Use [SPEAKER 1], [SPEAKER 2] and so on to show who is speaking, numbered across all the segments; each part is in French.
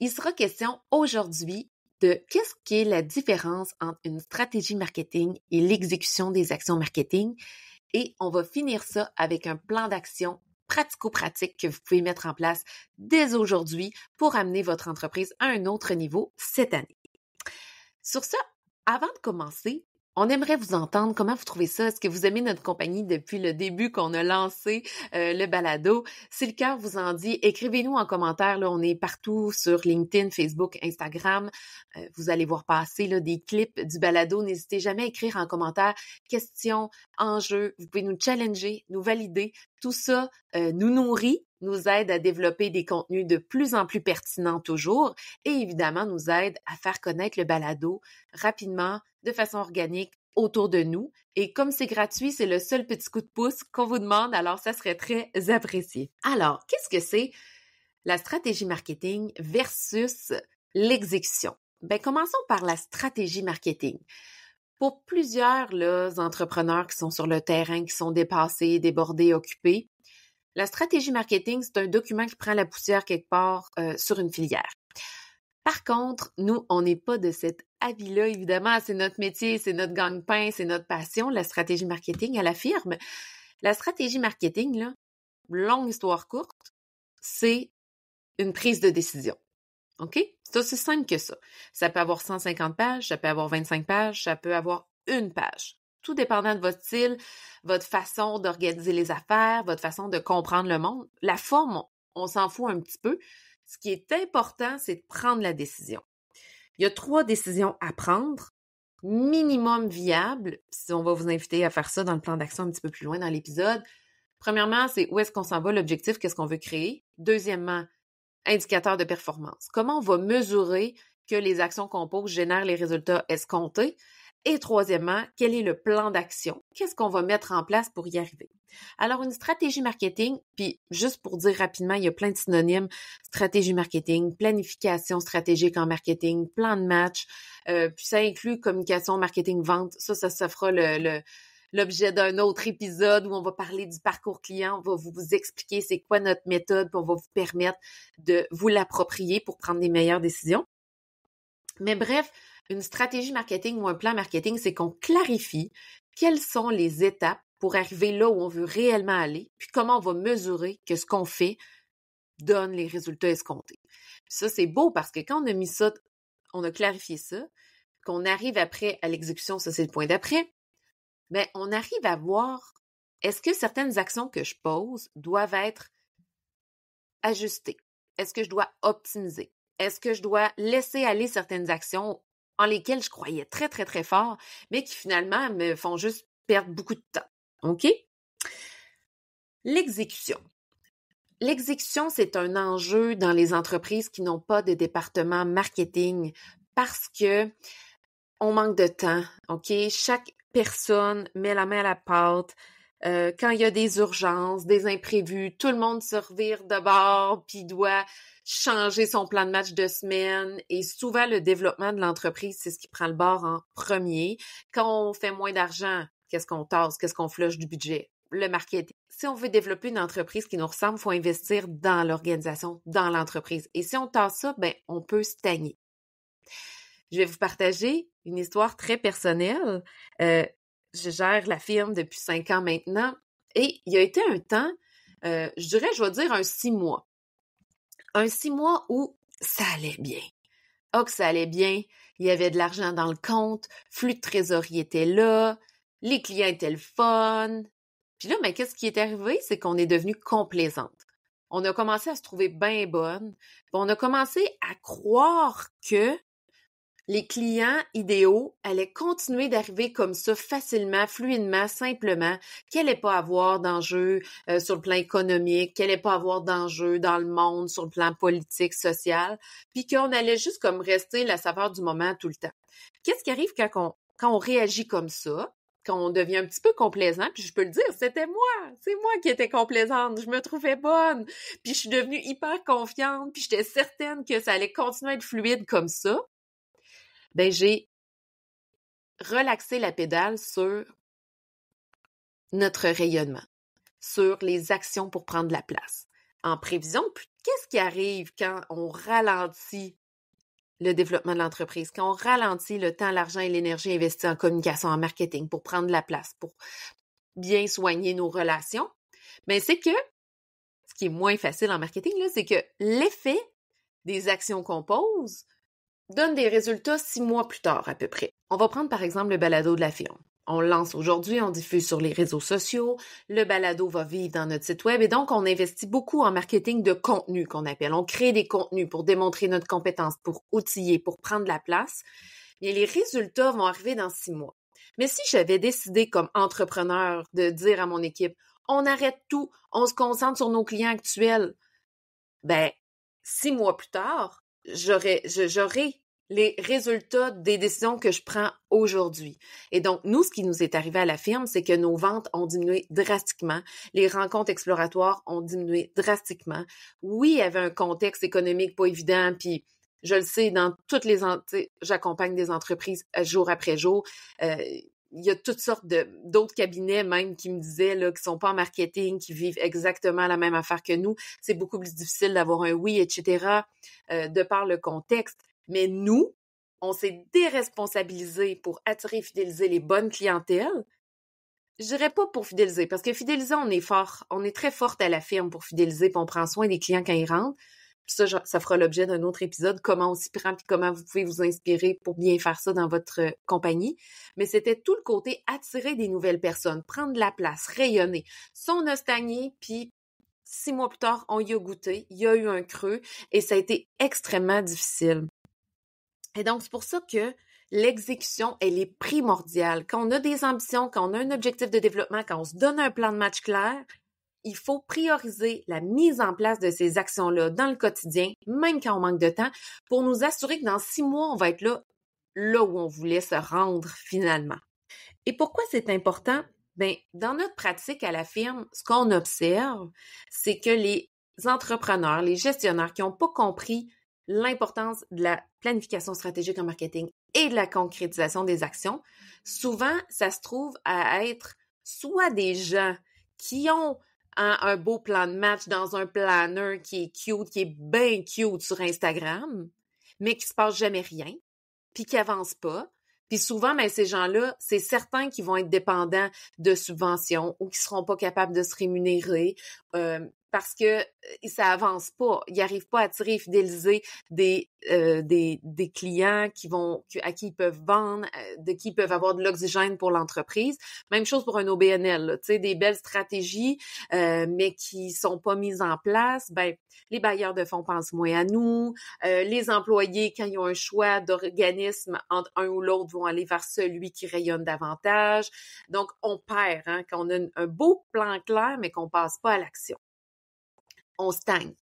[SPEAKER 1] Il sera question aujourd'hui de qu'est-ce qui est la différence entre une stratégie marketing et l'exécution des actions marketing. Et on va finir ça avec un plan d'action pratico-pratique que vous pouvez mettre en place dès aujourd'hui pour amener votre entreprise à un autre niveau cette année. Sur ça, avant de commencer, on aimerait vous entendre. Comment vous trouvez ça? Est-ce que vous aimez notre compagnie depuis le début qu'on a lancé le balado? Si le cœur vous en dit, écrivez-nous en commentaire. Là, on est partout sur LinkedIn, Facebook, Instagram. Vous allez voir passer là, des clips du balado. N'hésitez jamais à écrire en commentaire questions, enjeux. Vous pouvez nous challenger, nous valider. Tout ça nous nourrit, nous aide à développer des contenus de plus en plus pertinents toujours et évidemment nous aide à faire connaître le balado rapidement, de façon organique autour de nous. Et comme c'est gratuit, c'est le seul petit coup de pouce qu'on vous demande, alors ça serait très apprécié. Alors, qu'est-ce que c'est la stratégie marketing versus l'exécution? Ben, commençons par la stratégie marketing. Pour plusieurs là, entrepreneurs qui sont sur le terrain, qui sont dépassés, débordés, occupés, la stratégie marketing, c'est un document qui prend la poussière quelque part sur une filière. Par contre, nous, on n'est pas de cet avis-là, évidemment. C'est notre métier, c'est notre gagne-pain, c'est notre passion, la stratégie marketing à la firme. La stratégie marketing, là, longue histoire courte, c'est une prise de décision. OK? C'est aussi simple que ça. Ça peut avoir 150 pages, ça peut avoir 25 pages, ça peut avoir une page. Tout dépendant de votre style, votre façon d'organiser les affaires, votre façon de comprendre le monde. La forme, on s'en fout un petit peu. Ce qui est important, c'est de prendre la décision. Il y a 3 décisions à prendre, minimum viable, si on va vous inviter à faire ça dans le plan d'action un petit peu plus loin dans l'épisode. Premièrement, c'est où est-ce qu'on s'en va, l'objectif, qu'est-ce qu'on veut créer. Deuxièmement, indicateur de performance. Comment on va mesurer que les actions qu'on pose génèrent les résultats escomptés? Et troisièmement, quel est le plan d'action? Qu'est-ce qu'on va mettre en place pour y arriver? Alors, une stratégie marketing, puis juste pour dire rapidement, il y a plein de synonymes, stratégie marketing, planification stratégique en marketing, plan de match, puis ça inclut communication, marketing, vente. Ça fera l'objet d'un autre épisode où on va parler du parcours client, on va vous expliquer c'est quoi notre méthode, puis on va vous permettre de vous l'approprier pour prendre des meilleures décisions. Mais bref, une stratégie marketing ou un plan marketing, c'est qu'on clarifie quelles sont les étapes pour arriver là où on veut réellement aller, puis comment on va mesurer que ce qu'on fait donne les résultats escomptés. Puis ça, c'est beau parce que quand on a mis ça, on a clarifié ça, qu'on arrive après à l'exécution, ça c'est le point d'après, mais on arrive à voir est-ce que certaines actions que je pose doivent être ajustées? Est-ce que je dois optimiser? Est-ce que je dois laisser aller certaines actions en lesquelles je croyais très, très, très fort, mais qui finalement me font juste perdre beaucoup de temps? OK? L'exécution. L'exécution, c'est un enjeu dans les entreprises qui n'ont pas de département marketing parce que on manque de temps, OK? Chaque personne met la main à la pâte. Quand il y a des urgences, des imprévus, tout le monde se revire de bord puis doit changer son plan de match de semaine. Et souvent, le développement de l'entreprise, c'est ce qui prend le bord en premier. Quand on fait moins d'argent, qu'est-ce qu'on tasse? Qu'est-ce qu'on flush du budget? Le marketing. Si on veut développer une entreprise qui nous ressemble, il faut investir dans l'organisation, dans l'entreprise. Et si on tasse ça, ben, on peut stagner. Je vais vous partager une histoire très personnelle. Je gère la firme depuis 5 ans maintenant et il y a été un temps, je vais dire un 6 mois. Un 6 mois où ça allait bien. Oh, que ça allait bien. Il y avait de l'argent dans le compte, flux de trésorerie était là, les clients étaient le fun. Puis là, mais qu'est-ce qui est arrivé? C'est qu'on est devenu complaisante. On a commencé à se trouver bien bonne. On a commencé à croire que les clients idéaux allaient continuer d'arriver comme ça facilement, fluidement, simplement, qu'il n'allait pas avoir d'enjeux sur le plan économique, qu'il n'allait pas avoir d'enjeux dans le monde, sur le plan politique, social, puis qu'on allait juste comme rester la saveur du moment tout le temps. Qu'est-ce qui arrive quand on réagit comme ça? Quand on devient un petit peu complaisant, puis je peux le dire, c'est moi qui étais complaisante, je me trouvais bonne, puis je suis devenue hyper confiante, puis j'étais certaine que ça allait continuer à être fluide comme ça. Ben, j'ai relaxé la pédale sur notre rayonnement, sur les actions pour prendre la place, en prévision qu'est-ce qui arrive quand on ralentit le développement de l'entreprise, quand on ralentit le temps, l'argent et l'énergie investis en communication, en marketing pour prendre la place, pour bien soigner nos relations? Mais c'est que, ce qui est moins facile en marketing, là, c'est que l'effet des actions qu'on pose donne des résultats 6 mois plus tard à peu près. On va prendre par exemple le balado de la firme. On le lance aujourd'hui, on diffuse sur les réseaux sociaux, le balado va vivre dans notre site web et donc on investit beaucoup en marketing de contenu qu'on appelle. On crée des contenus pour démontrer notre compétence, pour outiller, pour prendre la place. Et les résultats vont arriver dans 6 mois. Mais si j'avais décidé comme entrepreneur de dire à mon équipe, on arrête tout, on se concentre sur nos clients actuels, 6 mois plus tard, j'aurai les résultats des décisions que je prends aujourd'hui. Et donc, nous, ce qui nous est arrivé à la firme, c'est que nos ventes ont diminué drastiquement. Les rencontres exploratoires ont diminué drastiquement. Oui, il y avait un contexte économique pas évident, puis je le sais, dans toutes les... j'accompagne des entreprises jour après jour. Il y a toutes sortes d'autres cabinets même qui me disaient là, qui sont pas en marketing, qui vivent exactement la même affaire que nous. C'est beaucoup plus difficile d'avoir un oui, etc., de par le contexte. Mais nous, on s'est déresponsabilisés pour attirer et fidéliser les bonnes clientèles. Je dirais pas pour fidéliser, parce que fidéliser, on est fort. On est très forte à la firme pour fidéliser, puis on prend soin des clients quand ils rentrent. Puis ça fera l'objet d'un autre épisode, comment on s'y prend, puis comment vous pouvez vous inspirer pour bien faire ça dans votre compagnie. Mais c'était tout le côté attirer des nouvelles personnes, prendre de la place, rayonner. Ça, on a stagné, puis 6 mois plus tard, on y a goûté, il y a eu un creux, et ça a été extrêmement difficile. Et donc, c'est pour ça que l'exécution, elle est primordiale. Quand on a des ambitions, quand on a un objectif de développement, quand on se donne un plan de match clair, il faut prioriser la mise en place de ces actions-là dans le quotidien, même quand on manque de temps, pour nous assurer que dans 6 mois, on va être là où on voulait se rendre finalement. Et pourquoi c'est important? Dans notre pratique à la firme, ce qu'on observe, c'est que les entrepreneurs, les gestionnaires qui n'ont pas compris l'importance de la planification stratégique en marketing et de la concrétisation des actions, souvent, ça se trouve à être soit des gens qui ont un beau plan de match dans un planner qui est cute, qui est bien cute sur Instagram, mais qui se passe jamais rien, puis qui avance pas. Puis souvent, ces gens-là, c'est certains qui vont être dépendants de subventions ou qui seront pas capables de se rémunérer parce que ça avance pas. Ils n'arrivent pas à attirer et fidéliser des clients à qui ils peuvent vendre, de qui ils peuvent avoir de l'oxygène pour l'entreprise. Même chose pour un OBNL, tu sais, des belles stratégies, mais qui sont pas mises en place. Les bailleurs de fonds pensent moins à nous. Les employés, quand ils ont un choix d'organisme entre un ou l'autre, vont aller vers celui qui rayonne davantage. Donc, on perd quand on a un beau plan clair, mais qu'on passe pas à l'action. On stagne.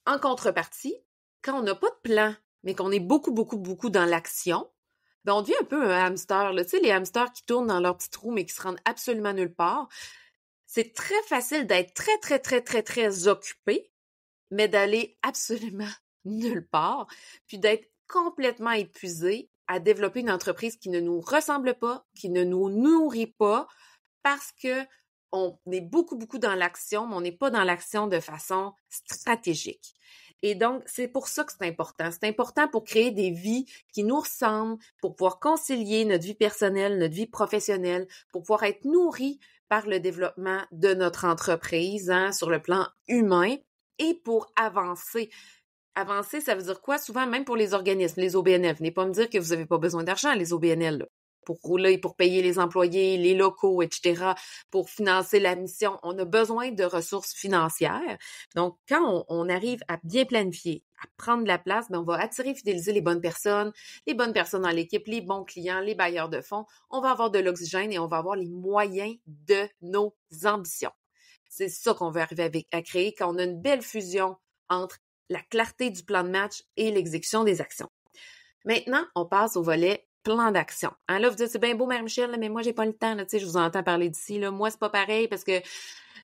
[SPEAKER 1] En contrepartie, quand on n'a pas de plan, mais qu'on est beaucoup, beaucoup, beaucoup dans l'action, on devient un peu un hamster. Là. Tu sais, les hamsters qui tournent dans leur petit trou, mais qui se rendent absolument nulle part. C'est très facile d'être très, très, très, très, très occupé, mais d'aller absolument nulle part, puis d'être complètement épuisé à développer une entreprise qui ne nous ressemble pas, qui ne nous nourrit pas, parce que on est beaucoup, beaucoup dans l'action, mais on n'est pas dans l'action de façon stratégique. Et donc, c'est pour ça que c'est important. C'est important pour créer des vies qui nous ressemblent, pour pouvoir concilier notre vie personnelle, notre vie professionnelle, pour pouvoir être nourris par le développement de notre entreprise sur le plan humain et pour avancer. Avancer, ça veut dire quoi? Souvent, même pour les organismes, les OBNL. Venez pas me dire que vous n'avez pas besoin d'argent, les OBNL, là, pour rouler, pour payer les employés, les locaux, etc., pour financer la mission. On a besoin de ressources financières. Donc, quand on arrive à bien planifier, à prendre de la place, on va attirer et fidéliser les bonnes personnes dans l'équipe, les bons clients, les bailleurs de fonds. On va avoir de l'oxygène et on va avoir les moyens de nos ambitions. C'est ça qu'on veut arriver à créer quand on a une belle fusion entre la clarté du plan de match et l'exécution des actions. Maintenant, on passe au volet plan d'action. Là, vous dites, c'est bien beau, Mère Michel, mais moi, j'ai pas le temps. Là, je vous entends parler d'ici. Là. Moi, c'est pas pareil parce que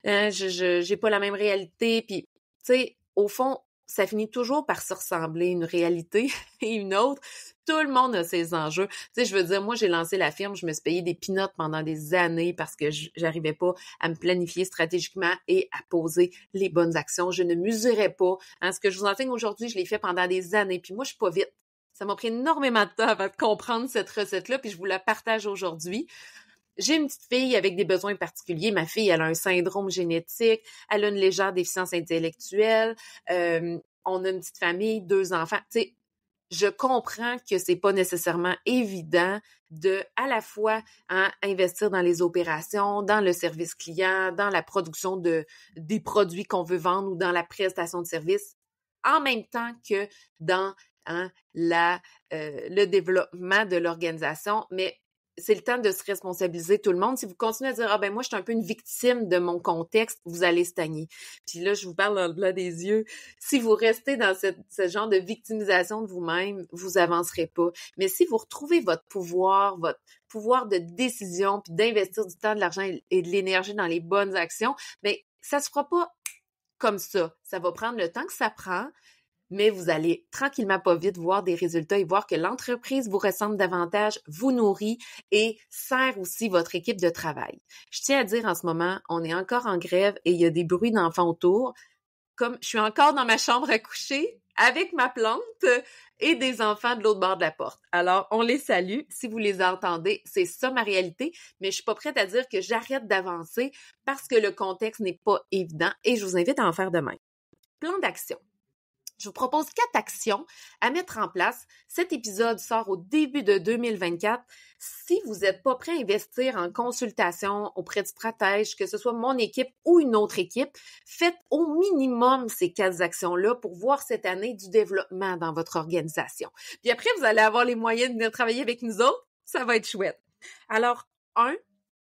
[SPEAKER 1] j'ai pas la même réalité. Puis, tu sais, au fond, ça finit toujours par se ressembler, une réalité et une autre. Tout le monde a ses enjeux. Tu sais, je veux dire, moi, j'ai lancé la firme, je me suis payé des peanuts pendant des années parce que j'arrivais pas à me planifier stratégiquement et à poser les bonnes actions. Je ne mesurais pas. Hein, ce que je vous enseigne aujourd'hui, je l'ai fait pendant des années. Puis moi, je suis pas vite. Ça m'a pris énormément de temps avant de comprendre cette recette-là, puis je vous la partage aujourd'hui. J'ai une petite fille avec des besoins particuliers. Ma fille, elle a un syndrome génétique, elle a une légère déficience intellectuelle, on a une petite famille, 2 enfants. Tu sais, je comprends que c'est pas nécessairement évident de, à la fois, investir dans les opérations, dans le service client, dans la production des produits qu'on veut vendre ou dans la prestation de service, en même temps que dans le développement de l'organisation. Mais c'est le temps de se responsabiliser tout le monde. Si vous continuez à dire « Ah ben moi, je suis un peu une victime de mon contexte », vous allez stagner. Puis là, je vous parle dans le blanc des yeux. Si vous restez dans ce genre de victimisation de vous-même, vous avancerez pas. Mais si vous retrouvez votre pouvoir de décision, puis d'investir du temps, de l'argent et de l'énergie dans les bonnes actions, bien, ça se fera pas comme ça. Ça va prendre le temps que ça prend, mais vous allez tranquillement pas vite voir des résultats et voir que l'entreprise vous ressemble davantage, vous nourrit et sert aussi votre équipe de travail. Je tiens à dire en ce moment, on est encore en grève et il y a des bruits d'enfants autour. Comme je suis encore dans ma chambre à coucher avec ma plante et des enfants de l'autre bord de la porte. Alors, on les salue. Si vous les entendez, c'est ça ma réalité, mais je suis pas prête à dire que j'arrête d'avancer parce que le contexte n'est pas évident et je vous invite à en faire de même. Plan d'action. Je vous propose 4 actions à mettre en place. Cet épisode sort au début de 2024. Si vous n'êtes pas prêt à investir en consultation auprès de stratèges, que ce soit mon équipe ou une autre équipe, faites au minimum ces 4 actions-là pour voir cette année du développement dans votre organisation. Puis après, vous allez avoir les moyens de venir travailler avec nous autres. Ça va être chouette. Alors,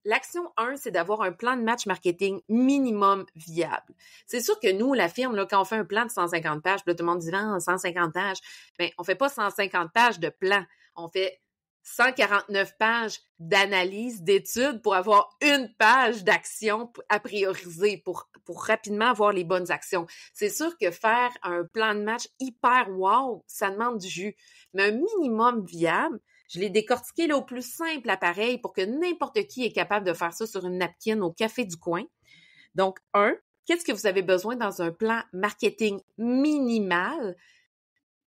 [SPEAKER 1] l'action 1, c'est d'avoir un plan de match marketing minimum viable. C'est sûr que nous, la firme, là, quand on fait un plan de 150 pages, puis là, tout le monde dit « 150 pages », bien, on fait pas 150 pages de plan. On fait 149 pages d'analyse, d'études pour avoir une page d'action à prioriser pour rapidement avoir les bonnes actions. C'est sûr que faire un plan de match hyper wow, ça demande du jus. Mais un minimum viable, je l'ai décortiqué là, au plus simple appareil pour que n'importe qui est capable de faire ça sur une napkin au café du coin. Donc, qu'est-ce que vous avez besoin dans un plan marketing minimal?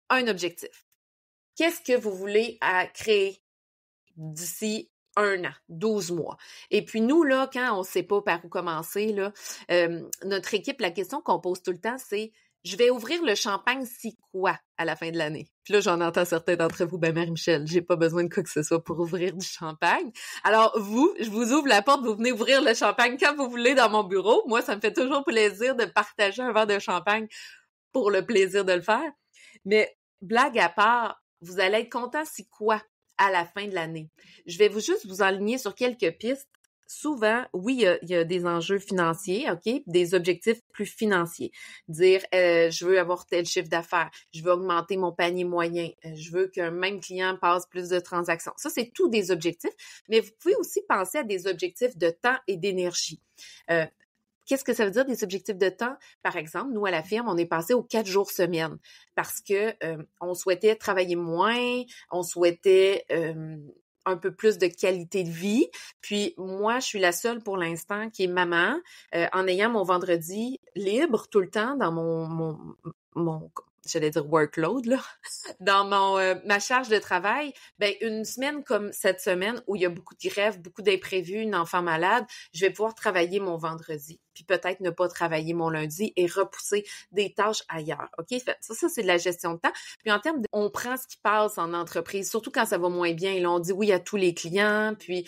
[SPEAKER 1] Un objectif. Qu'est-ce que vous voulez créer d'ici 1 an, 12 mois? Et puis nous, là, quand on ne sait pas par où commencer, là, notre équipe, la question qu'on pose tout le temps, c'est je vais ouvrir le champagne si quoi à la fin de l'année? Puis là, j'en entends certains d'entre vous, ben Marie-Michel, j'ai pas besoin de quoi que ce soit pour ouvrir du champagne. Alors je vous ouvre la porte, vous venez ouvrir le champagne quand vous voulez dans mon bureau. Moi, ça me fait toujours plaisir de partager un verre de champagne pour le plaisir de le faire. Mais blague à part, vous allez être content si quoi à la fin de l'année? Je vais juste vous enligner sur quelques pistes. Souvent, oui, il y a des enjeux financiers, OK, des objectifs plus financiers. Dire, je veux avoir tel chiffre d'affaires, je veux augmenter mon panier moyen, je veux qu'un même client passe plus de transactions. Ça, c'est tous des objectifs, mais vous pouvez aussi penser à des objectifs de temps et d'énergie. Qu'est-ce que ça veut dire des objectifs de temps? Par exemple, nous, à la firme, on est passé aux 4 jours semaine parce que on souhaitait travailler moins, on souhaitait un peu plus de qualité de vie. Puis moi, je suis la seule pour l'instant qui est maman, en ayant mon vendredi libre tout le temps dans mon j'allais dire workload, là, dans ma charge de travail. Ben une semaine comme cette semaine où il y a beaucoup de grèves, beaucoup d'imprévus, une enfant malade, je vais pouvoir travailler mon vendredi, puis peut-être ne pas travailler mon lundi et repousser des tâches ailleurs. OK? Ça c'est de la gestion de temps. Puis en termes on prend ce qui passe en entreprise, surtout quand ça va moins bien, et là, on dit oui à tous les clients, puis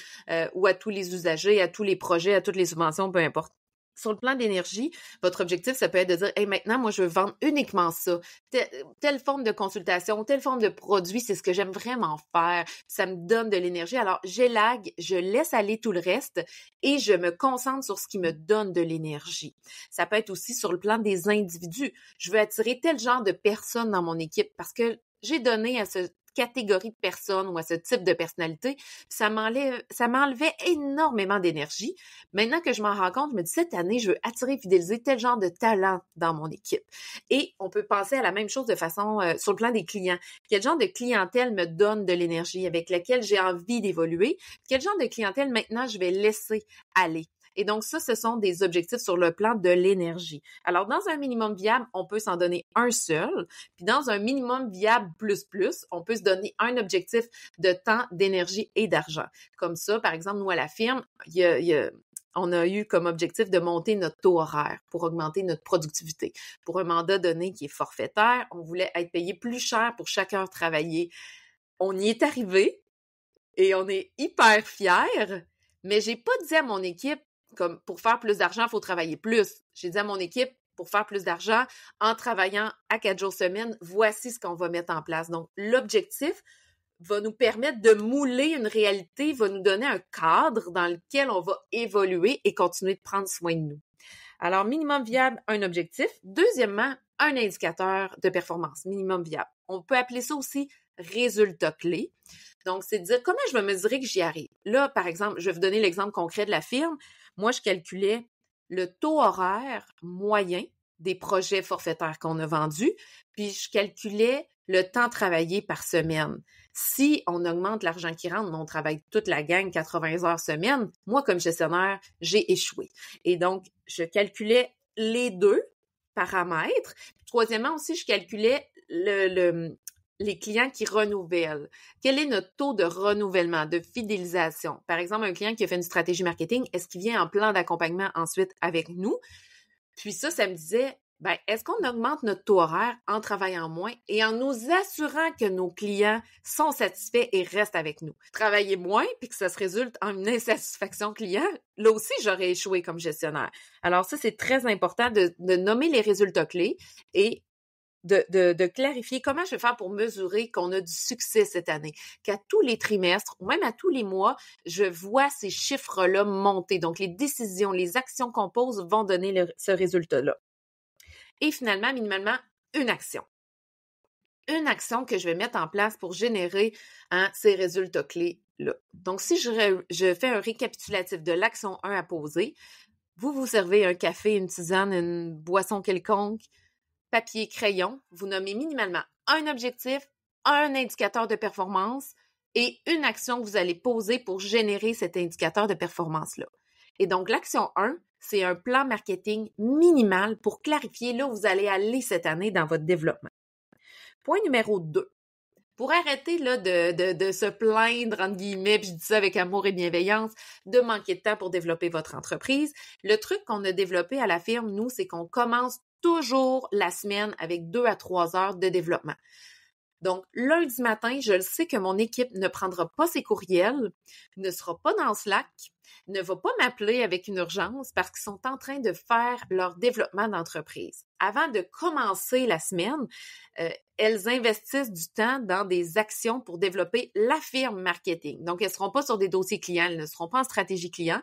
[SPEAKER 1] ou à tous les usagers, à tous les projets, à toutes les subventions, peu importe. Sur le plan d'énergie, votre objectif, ça peut être de dire « Hey, maintenant, moi, je veux vendre uniquement ça. Telle forme de consultation, telle forme de produit, c'est ce que j'aime vraiment faire. Ça me donne de l'énergie. Alors, j'élague, je laisse aller tout le reste et je me concentre sur ce qui me donne de l'énergie. » Ça peut être aussi sur le plan des individus. Je veux attirer tel genre de personnes dans mon équipe parce que j'ai donné à ce catégorie de personnes ou à ce type de personnalité. Ça m'enlevait énormément d'énergie. Maintenant que je m'en rends compte, je me dis, cette année, je veux attirer et fidéliser tel genre de talent dans mon équipe. Et on peut penser à la même chose de façon sur le plan des clients. Quel genre de clientèle me donne de l'énergie, avec laquelle j'ai envie d'évoluer? Quel genre de clientèle, maintenant, je vais laisser aller? Et donc, ça, ce sont des objectifs sur le plan de l'énergie. Alors, dans un minimum viable, on peut s'en donner un seul. Puis, dans un minimum viable plus, on peut se donner un objectif de temps, d'énergie et d'argent. Comme ça, par exemple, nous, à la firme, on a eu comme objectif de monter notre taux horaire pour augmenter notre productivité. Pour un mandat donné qui est forfaitaire, on voulait être payé plus cher pour chaque heure travaillée. On y est arrivé et on est hyper fiers, mais j'ai pas dit à mon équipe comme pour faire plus d'argent, il faut travailler plus. J'ai dit à mon équipe, pour faire plus d'argent, en travaillant à 4 jours semaine, voici ce qu'on va mettre en place. Donc, l'objectif va nous permettre de mouler une réalité, va nous donner un cadre dans lequel on va évoluer et continuer de prendre soin de nous. Alors, minimum viable, un objectif. Deuxièmement, un indicateur de performance, minimum viable. On peut appeler ça aussi résultat clé. Donc, c'est de dire comment je vais mesurer que j'y arrive. Là, par exemple, je vais vous donner l'exemple concret de la firme. Moi, je calculais le taux horaire moyen des projets forfaitaires qu'on a vendus, puis je calculais le temps travaillé par semaine. Si on augmente l'argent qui rentre, on travaille toute la gang 80 heures semaine, moi, comme gestionnaire, j'ai échoué. Et donc, je calculais les deux paramètres. Troisièmement aussi, je calculais les clients qui renouvellent. Quel est notre taux de renouvellement, de fidélisation? Par exemple, un client qui a fait une stratégie marketing, est-ce qu'il vient en plan d'accompagnement ensuite avec nous? Puis ça me disait, est-ce qu'on augmente notre taux horaire en travaillant moins et en nous assurant que nos clients sont satisfaits et restent avec nous? Travailler moins puis que ça se résulte en une insatisfaction client, là aussi, j'aurais échoué comme gestionnaire. Alors ça, c'est très important de nommer les résultats clés et de clarifier comment je vais faire pour mesurer qu'on a du succès cette année, qu'à tous les trimestres ou même à tous les mois, je vois ces chiffres-là monter. Donc, les décisions, les actions qu'on pose vont donner ce résultat-là. Et finalement, minimalement, une action. Une action que je vais mettre en place pour générer ces résultats clés-là. Donc, si je fais un récapitulatif de l'action 1 à poser, vous servez un café, une tisane, une boisson quelconque, papier, crayon, vous nommez minimalement un objectif, un indicateur de performance et une action que vous allez poser pour générer cet indicateur de performance-là. Et donc, l'action 1, c'est un plan marketing minimal pour clarifier là où vous allez aller cette année dans votre développement. Point numéro 2. Pour arrêter là, de se plaindre, entre guillemets, puis je dis ça avec amour et bienveillance, de manquer de temps pour développer votre entreprise, le truc qu'on a développé à la firme, nous, c'est qu'on commence toujours la semaine avec 2 à 3 heures de développement. Donc, lundi matin, je le sais que mon équipe ne prendra pas ses courriels, ne sera pas dans Slack, ne va pas m'appeler avec une urgence parce qu'ils sont en train de faire leur développement d'entreprise. Avant de commencer la semaine, elles investissent du temps dans des actions pour développer la firme marketing. Donc, elles ne seront pas sur des dossiers clients, elles ne seront pas en stratégie client.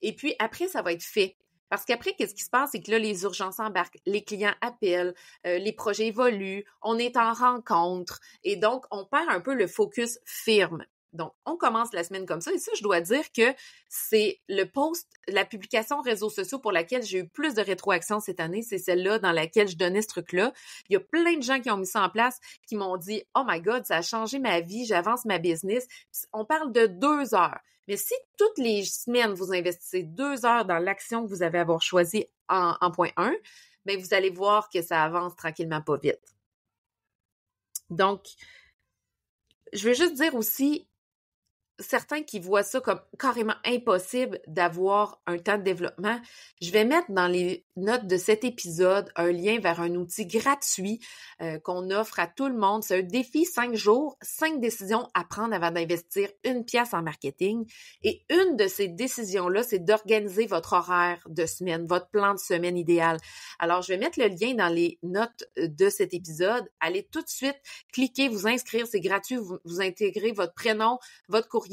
[SPEAKER 1] Et puis, après, ça va être fait. Parce qu'après, qu'est-ce qui se passe? C'est que là, les urgences embarquent, les clients appellent, les projets évoluent, on est en rencontre et donc, on perd un peu le focus firme. Donc, on commence la semaine comme ça et ça, je dois dire que c'est le post, la publication réseaux sociaux pour laquelle j'ai eu plus de rétroaction cette année, c'est celle-là dans laquelle je donnais ce truc-là. Il y a plein de gens qui ont mis ça en place, qui m'ont dit « Oh my God, ça a changé ma vie, j'avance ma business. » On parle de 2 heures. Mais si toutes les semaines, vous investissez 2 heures dans l'action que vous avez à avoir choisie en point 1, bien, vous allez voir que ça avance tranquillement pas vite. Donc, je veux juste dire aussi, certains qui voient ça comme carrément impossible d'avoir un temps de développement, je vais mettre dans les notes de cet épisode un lien vers un outil gratuit qu'on offre à tout le monde. C'est un défi 5 jours, 5 décisions à prendre avant d'investir 1 pièce en marketing. Et une de ces décisions-là, c'est d'organiser votre horaire de semaine, votre plan de semaine idéal. Alors, je vais mettre le lien dans les notes de cet épisode. Allez tout de suite, cliquez, vous inscrire, c'est gratuit, vous intégrez votre prénom, votre courriel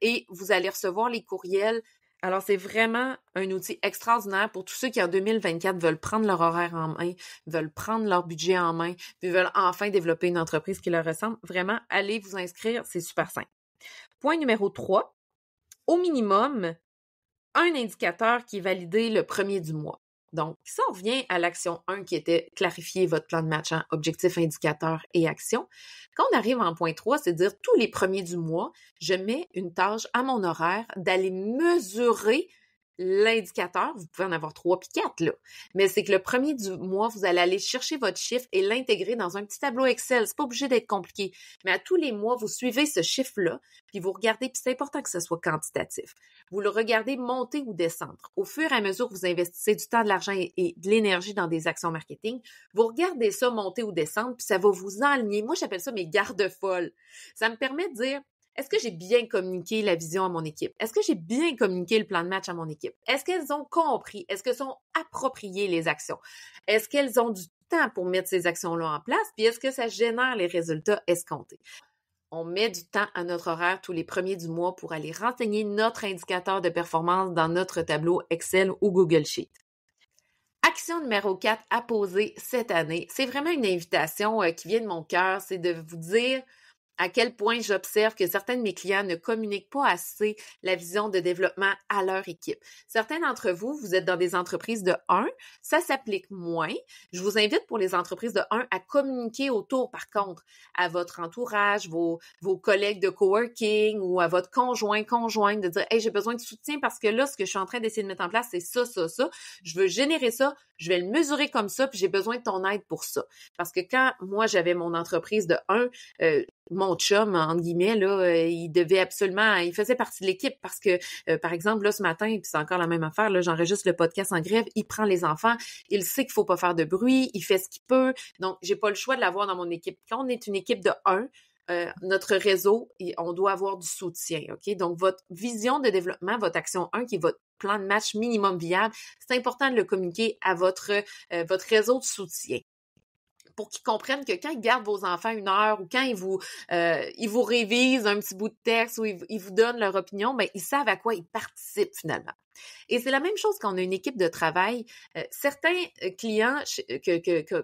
[SPEAKER 1] et vous allez recevoir les courriels Alors, c'est vraiment un outil extraordinaire pour tous ceux qui, en 2024, veulent prendre leur horaire en main, veulent prendre leur budget en main, puis veulent enfin développer une entreprise qui leur ressemble. Vraiment, allez vous inscrire, c'est super simple. Point numéro 3, au minimum, un indicateur qui est validé le premier du mois. Donc, ça, on revient à l'action 1 qui était clarifier votre plan de match en objectif, indicateur et action. Quand on arrive en point 3, c'est dire tous les premiers du mois, je mets une tâche à mon horaire d'aller mesurer l'indicateur. Vous pouvez en avoir 3 puis 4, là. Mais c'est que le premier du mois, vous allez aller chercher votre chiffre et l'intégrer dans un petit tableau Excel. C'est pas obligé d'être compliqué. Mais à tous les mois, vous suivez ce chiffre-là, puis vous regardez, puis c'est important que ce soit quantitatif. Vous le regardez monter ou descendre. Au fur et à mesure que vous investissez du temps, de l'argent et de l'énergie dans des actions marketing, vous regardez ça monter ou descendre, puis ça va vous enligner. Moi, j'appelle ça mes garde-folles. Ça me permet de dire, est-ce que j'ai bien communiqué la vision à mon équipe? Est-ce que j'ai bien communiqué le plan de match à mon équipe? Est-ce qu'elles ont compris? Est-ce qu'elles sont appropriées les actions? Est-ce qu'elles ont du temps pour mettre ces actions-là en place? Puis est-ce que ça génère les résultats escomptés? On met du temps à notre horaire tous les premiers du mois pour aller renseigner notre indicateur de performance dans notre tableau Excel ou Google Sheet. Action numéro 4 à poser cette année. C'est vraiment une invitation qui vient de mon cœur. C'est de vous dire à quel point j'observe que certains de mes clients ne communiquent pas assez la vision de développement à leur équipe. Certains d'entre vous, vous êtes dans des entreprises de 1, ça s'applique moins. Je vous invite pour les entreprises de 1 à communiquer autour, par contre, à votre entourage, vos collègues de coworking ou à votre conjointe, de dire « Hey, j'ai besoin de soutien parce que là, ce que je suis en train d'essayer de mettre en place, c'est ça, ça, ça. Je veux générer ça, je vais le mesurer comme ça, puis j'ai besoin de ton aide pour ça. » Parce que quand moi, j'avais mon entreprise de 1, mon chum, entre guillemets, là, il faisait partie de l'équipe parce que, par exemple, là, ce matin, puis c'est encore la même affaire, là, j'enregistre le podcast en grève, il prend les enfants, il sait qu'il faut pas faire de bruit, il fait ce qu'il peut, donc j'ai pas le choix de l'avoir dans mon équipe. Quand on est une équipe de 1, notre réseau, on doit avoir du soutien, OK? Donc, votre vision de développement, votre action 1, qui est votre plan de match minimum viable, c'est important de le communiquer à votre réseau de soutien, pour qu'ils comprennent que quand ils gardent vos enfants 1 heure ou quand ils vous révisent un petit bout de texte ou ils vous donnent leur opinion, ben ils savent à quoi ils participent finalement. Et c'est la même chose quand on a une équipe de travail. Certains clients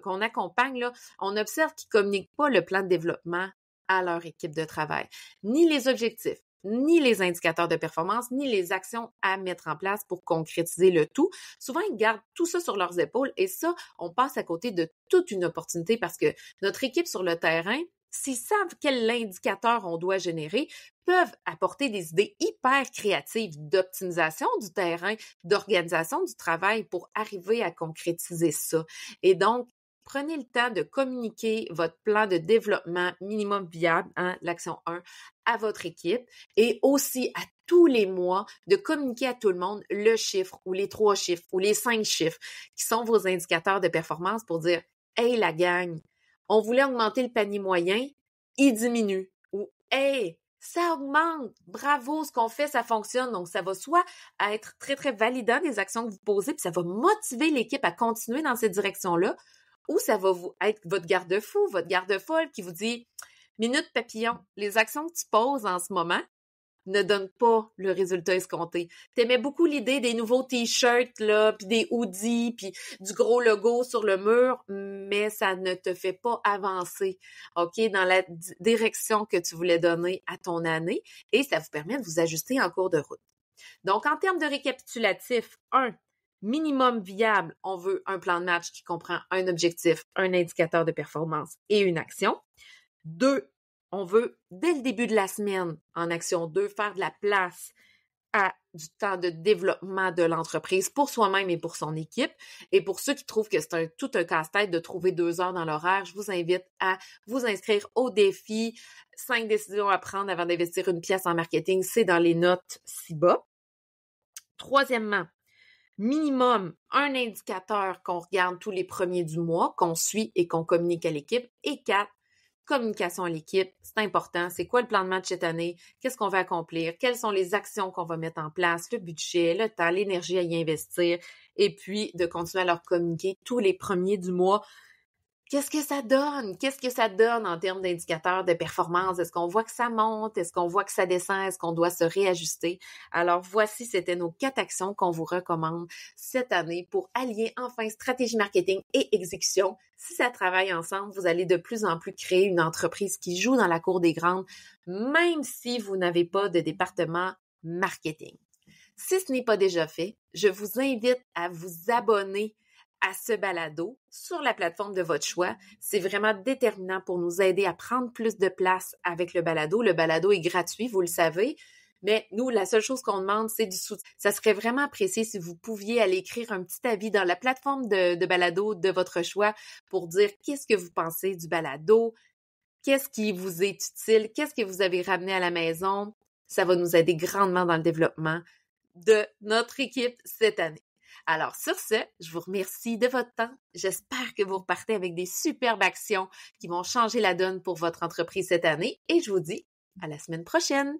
[SPEAKER 1] qu'on accompagne, là, on observe qu'ils communiquent pas le plan de développement à leur équipe de travail, ni les objectifs, ni les indicateurs de performance, ni les actions à mettre en place pour concrétiser le tout. Souvent, ils gardent tout ça sur leurs épaules et ça, on passe à côté de toute une opportunité parce que notre équipe sur le terrain, s'ils savent quel indicateur on doit générer, peuvent apporter des idées hyper créatives d'optimisation du terrain, d'organisation du travail pour arriver à concrétiser ça. Et donc, prenez le temps de communiquer votre plan de développement minimum viable, l'action 1, à votre équipe et aussi à tous les mois de communiquer à tout le monde le chiffre ou les 3 chiffres ou les 5 chiffres qui sont vos indicateurs de performance pour dire « Hey, la gang, on voulait augmenter le panier moyen, il diminue. » Ou « Hey, ça augmente, bravo, ce qu'on fait, ça fonctionne. » Donc, ça va soit être très, très validant des actions que vous posez, puis ça va motiver l'équipe à continuer dans cette direction-là, ou ça va être votre garde-fou, votre garde-folle qui vous dit « Minute papillon, les actions que tu poses en ce moment ne donnent pas le résultat escompté. T'aimais beaucoup l'idée des nouveaux t-shirts, là, puis des hoodies, puis du gros logo sur le mur, mais ça ne te fait pas avancer, OK, dans la direction que tu voulais donner à ton année, et ça vous permet de vous ajuster en cours de route. » Donc, en termes de récapitulatif, 1, minimum viable, on veut un plan de match qui comprend un objectif, un indicateur de performance et une action. 2, on veut, dès le début de la semaine, en action 2, faire de la place à du temps de développement de l'entreprise pour soi-même et pour son équipe. Et pour ceux qui trouvent que c'est tout un casse-tête de trouver 2 heures dans l'horaire, je vous invite à vous inscrire au défi 5 décisions à prendre avant d'investir une pièce en marketing. C'est dans les notes ci-bas. Troisièmement, minimum un indicateur qu'on regarde tous les premiers du mois, qu'on suit et qu'on communique à l'équipe. Et 4, communication à l'équipe, c'est important. C'est quoi le plan de match cette année? Qu'est-ce qu'on va accomplir? Quelles sont les actions qu'on va mettre en place? Le budget, le temps, l'énergie à y investir. Et puis, de continuer à leur communiquer tous les premiers du mois qu'est-ce que ça donne? Qu'est-ce que ça donne en termes d'indicateurs de performance? Est-ce qu'on voit que ça monte? Est-ce qu'on voit que ça descend? Est-ce qu'on doit se réajuster? Alors, voici, c'était nos 4 actions qu'on vous recommande cette année pour allier enfin stratégie marketing et exécution. Si ça travaille ensemble, vous allez de plus en plus créer une entreprise qui joue dans la cour des grandes, même si vous n'avez pas de département marketing. Si ce n'est pas déjà fait, je vous invite à vous abonner à ce balado sur la plateforme de votre choix. C'est vraiment déterminant pour nous aider à prendre plus de place avec le balado. Le balado est gratuit, vous le savez, mais nous, la seule chose qu'on demande, c'est du soutien. Ça serait vraiment apprécié si vous pouviez aller écrire un petit avis dans la plateforme de balado de votre choix pour dire qu'est-ce que vous pensez du balado, qu'est-ce qui vous est utile, qu'est-ce que vous avez ramené à la maison. Ça va nous aider grandement dans le développement de notre équipe cette année. Alors, sur ce, je vous remercie de votre temps. J'espère que vous repartez avec des superbes actions qui vont changer la donne pour votre entreprise cette année et je vous dis à la semaine prochaine.